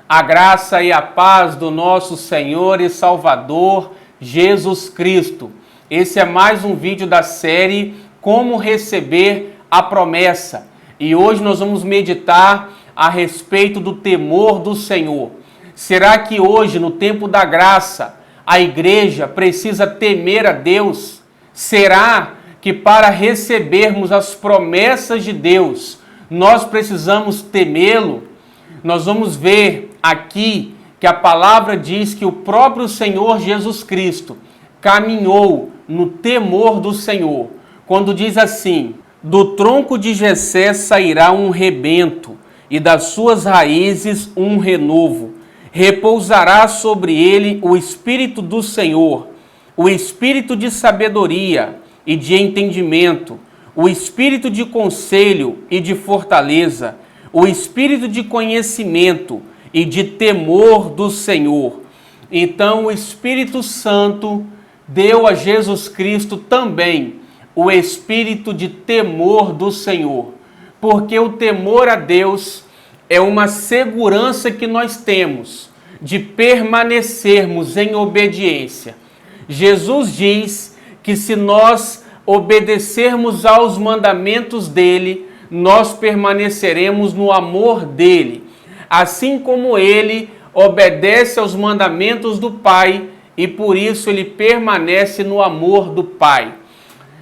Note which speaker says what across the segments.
Speaker 1: A graça e a paz do nosso Senhor e Salvador Jesus Cristo. Esse é mais um vídeo da série Como Receber a Promessa. E hoje nós vamos meditar a respeito do temor do Senhor. Será que hoje, no tempo da graça, a igreja precisa temer a Deus? Será que para recebermos as promessas de Deus, nós precisamos temê-lo? Nós vamos ver aqui que a palavra diz que o próprio Senhor Jesus Cristo caminhou no temor do Senhor, quando diz assim: do tronco de Jessé sairá um rebento, e das suas raízes um renovo. Repousará sobre ele o Espírito do Senhor, o Espírito de sabedoria e de entendimento, o Espírito de conselho e de fortaleza, o Espírito de conhecimento e de temor do Senhor. Então o Espírito Santo deu a Jesus Cristo também o Espírito de temor do Senhor, porque o temor a Deus é uma segurança que nós temos de permanecermos em obediência. Jesus diz que se nós obedecermos aos mandamentos dele, nós permaneceremos no amor dele, assim como ele obedece aos mandamentos do Pai e por isso ele permanece no amor do Pai.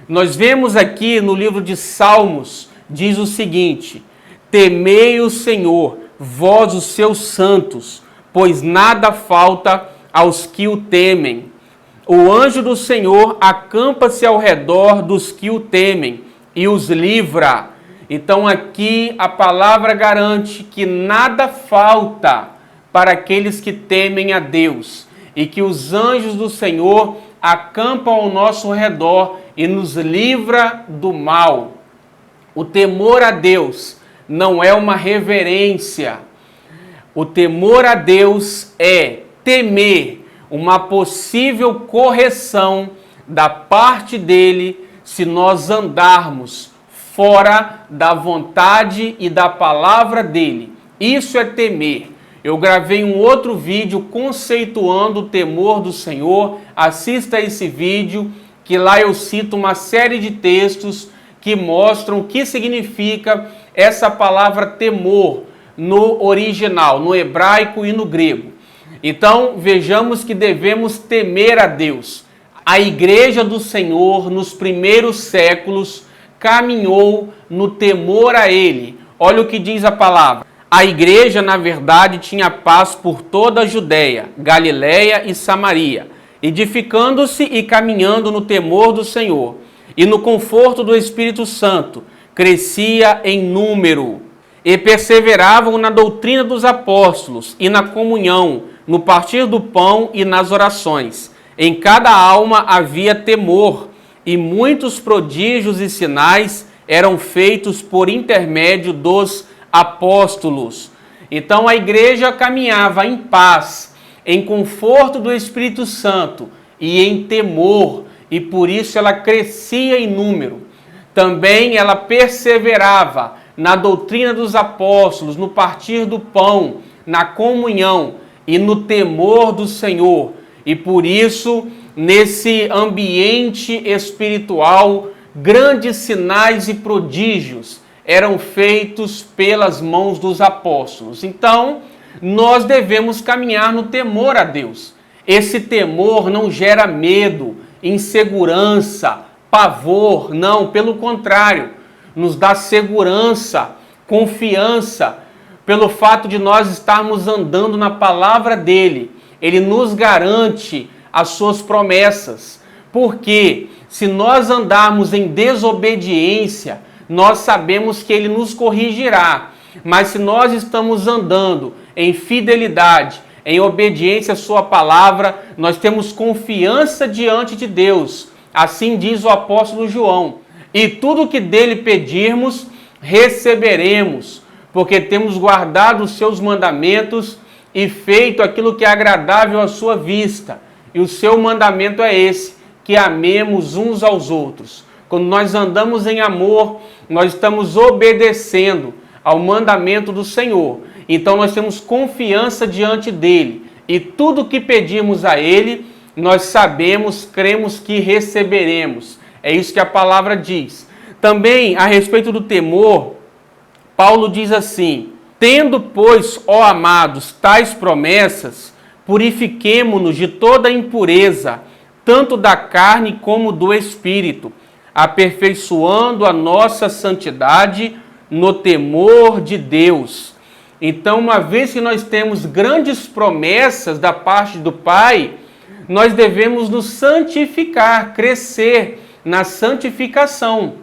Speaker 1: Nós vemos aqui no livro de Salmos, diz o seguinte: temei o Senhor, vós os seus santos, pois nada falta aos que o temem. O anjo do Senhor acampa-se ao redor dos que o temem e os livra. Então aqui a palavra garante que nada falta para aqueles que temem a Deus e que os anjos do Senhor acampam ao nosso redor e nos livra do mal. O temor a Deus não é uma reverência. O temor a Deus é temer uma possível correção da parte dele se nós andarmos fora da vontade e da palavra dele. Isso é temer. Eu gravei um outro vídeo conceituando o temor do Senhor. Assista esse vídeo, que lá eu cito uma série de textos que mostram o que significa essa palavra temor no original, no hebraico e no grego. Então, vejamos que devemos temer a Deus. A igreja do Senhor, nos primeiros séculos, caminhou no temor a ele. Olha o que diz a palavra. A igreja, na verdade, tinha paz por toda a Judéia, Galiléia e Samaria, edificando-se e caminhando no temor do Senhor e no conforto do Espírito Santo, crescia em número e perseveravam na doutrina dos apóstolos e na comunhão, no partir do pão e nas orações. Em cada alma havia temor, e muitos prodígios e sinais eram feitos por intermédio dos apóstolos. Então a igreja caminhava em paz, em conforto do Espírito Santo e em temor, e por isso ela crescia em número. Também ela perseverava na doutrina dos apóstolos, no partir do pão, na comunhão e no temor do Senhor. E por isso, nesse ambiente espiritual, grandes sinais e prodígios eram feitos pelas mãos dos apóstolos. Então, nós devemos caminhar no temor a Deus. Esse temor não gera medo, insegurança, pavor, não, pelo contrário, nos dá segurança, confiança, pelo fato de nós estarmos andando na palavra dele. Ele nos garante as suas promessas, porque se nós andarmos em desobediência, nós sabemos que ele nos corrigirá, mas se nós estamos andando em fidelidade, em obediência à sua palavra, nós temos confiança diante de Deus. Assim diz o apóstolo João: e tudo que dele pedirmos, receberemos, porque temos guardado os seus mandamentos e feito aquilo que é agradável à sua vista. E o seu mandamento é esse, que amemos uns aos outros. Quando nós andamos em amor, nós estamos obedecendo ao mandamento do Senhor. Então nós temos confiança diante dele. E tudo que pedimos a ele, nós sabemos, cremos que receberemos. É isso que a palavra diz. Também, a respeito do temor, Paulo diz assim: tendo, pois, ó amados, tais promessas, purifiquemo-nos de toda impureza, tanto da carne como do espírito, aperfeiçoando a nossa santidade no temor de Deus. Então, uma vez que nós temos grandes promessas da parte do Pai, nós devemos nos santificar, crescer na santificação,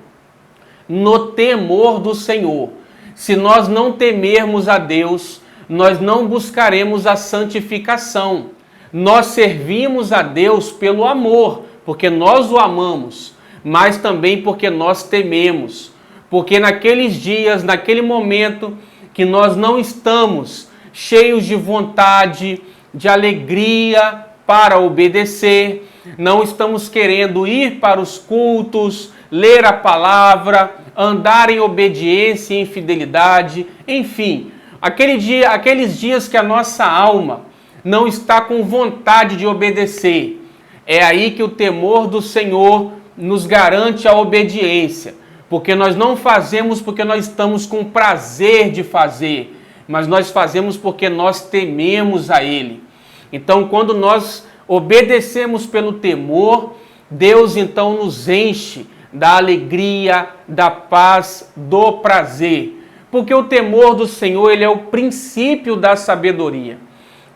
Speaker 1: no temor do Senhor. Se nós não temermos a Deus, nós não buscaremos a santificação. Nós servimos a Deus pelo amor, porque nós o amamos, mas também porque nós tememos. Porque naqueles dias, naquele momento que nós não estamos cheios de vontade, de alegria para obedecer, não estamos querendo ir para os cultos, ler a palavra, andar em obediência e em fidelidade, enfim, aqueles dias que a nossa alma não está com vontade de obedecer. É aí que o temor do Senhor nos garante a obediência, porque nós não fazemos porque nós estamos com prazer de fazer, mas nós fazemos porque nós tememos a Ele. Então, quando nós obedecemos pelo temor, Deus então nos enche da alegria, da paz, do prazer. Porque o temor do Senhor, ele é o princípio da sabedoria.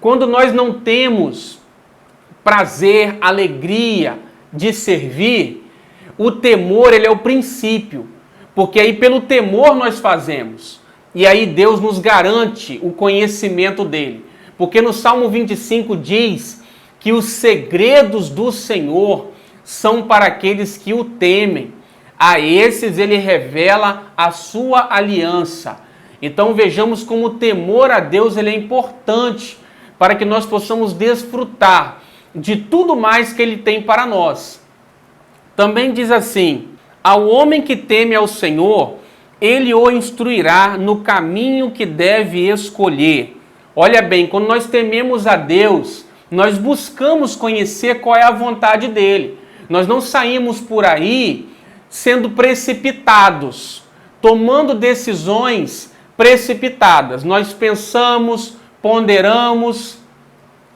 Speaker 1: Quando nós não temos prazer, alegria de servir, o temor, ele é o princípio. Porque aí pelo temor nós fazemos. E aí Deus nos garante o conhecimento dele. Porque no Salmo 25 diz que os segredos do Senhor são para aqueles que o temem. A esses ele revela a sua aliança. Então vejamos como o temor a Deus ele é importante para que nós possamos desfrutar de tudo mais que ele tem para nós. Também diz assim: ao homem que teme ao Senhor, ele o instruirá no caminho que deve escolher. Olha bem, quando nós tememos a Deus, nós buscamos conhecer qual é a vontade dele. Nós não saímos por aí sendo precipitados, tomando decisões precipitadas. Nós pensamos, ponderamos,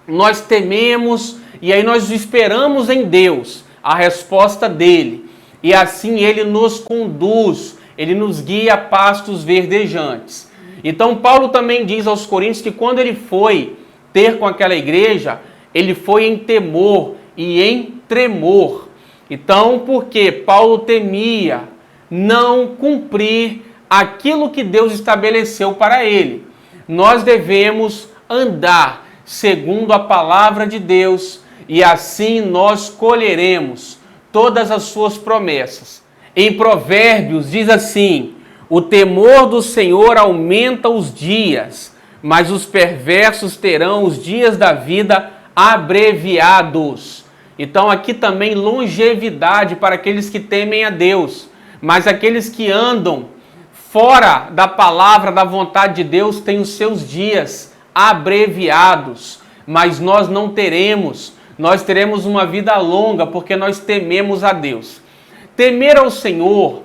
Speaker 1: nós tememos e aí nós esperamos em Deus a resposta dele. E assim ele nos conduz, ele nos guia a pastos verdejantes. Então Paulo também diz aos Coríntios que quando ele foi ter com aquela igreja, ele foi em temor e em tremor. Então, porque Paulo temia não cumprir aquilo que Deus estabeleceu para ele. Nós devemos andar segundo a palavra de Deus e assim nós colheremos todas as suas promessas. Em Provérbios diz assim: o temor do Senhor aumenta os dias, mas os perversos terão os dias da vida abreviados. Então aqui também longevidade para aqueles que temem a Deus, mas aqueles que andam fora da palavra, da vontade de Deus, têm os seus dias abreviados, mas nós não teremos, nós teremos uma vida longa porque nós tememos a Deus. Temer ao Senhor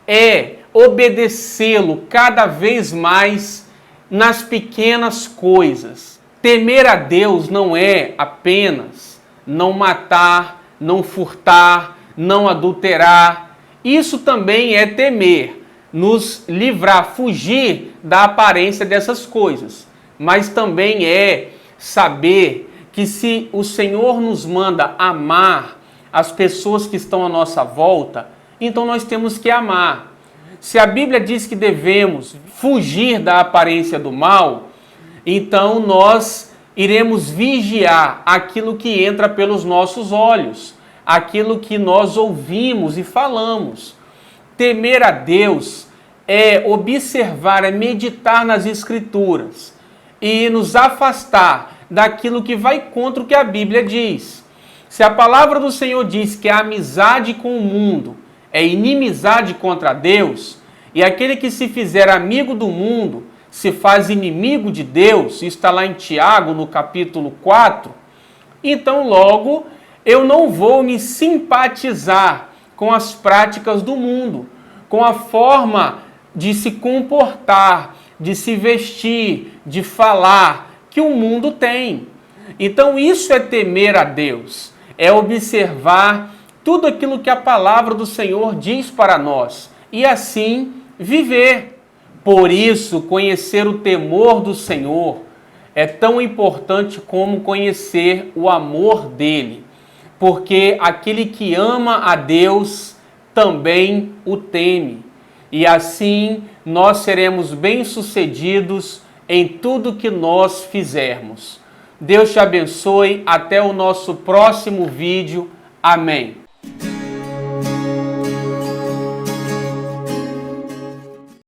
Speaker 1: é obedecê-lo cada vez mais nas pequenas coisas. Temer a Deus não é apenas não matar, não furtar, não adulterar. Isso também é temer, nos livrar, fugir da aparência dessas coisas. Mas também é saber que se o Senhor nos manda amar as pessoas que estão à nossa volta, então nós temos que amar. Se a Bíblia diz que devemos fugir da aparência do mal, então nós iremos vigiar aquilo que entra pelos nossos olhos, aquilo que nós ouvimos e falamos. Temer a Deus é observar, é meditar nas Escrituras e nos afastar daquilo que vai contra o que a Bíblia diz. Se a palavra do Senhor diz que a amizade com o mundo é inimizade contra Deus, E aquele que se fizer amigo do mundo se faz inimigo de Deus, isso está lá em Tiago, no capítulo 4. Então, logo, eu não vou me simpatizar com as práticas do mundo, com a forma de se comportar, de se vestir, de falar que o mundo tem. Então, isso é temer a Deus, é observar tudo aquilo que a palavra do Senhor diz para nós e assim viver. Por isso, conhecer o temor do Senhor é tão importante como conhecer o amor dele, porque aquele que ama a Deus também o teme, e assim nós seremos bem-sucedidos em tudo que nós fizermos. Deus te abençoe, até o nosso próximo vídeo. Amém.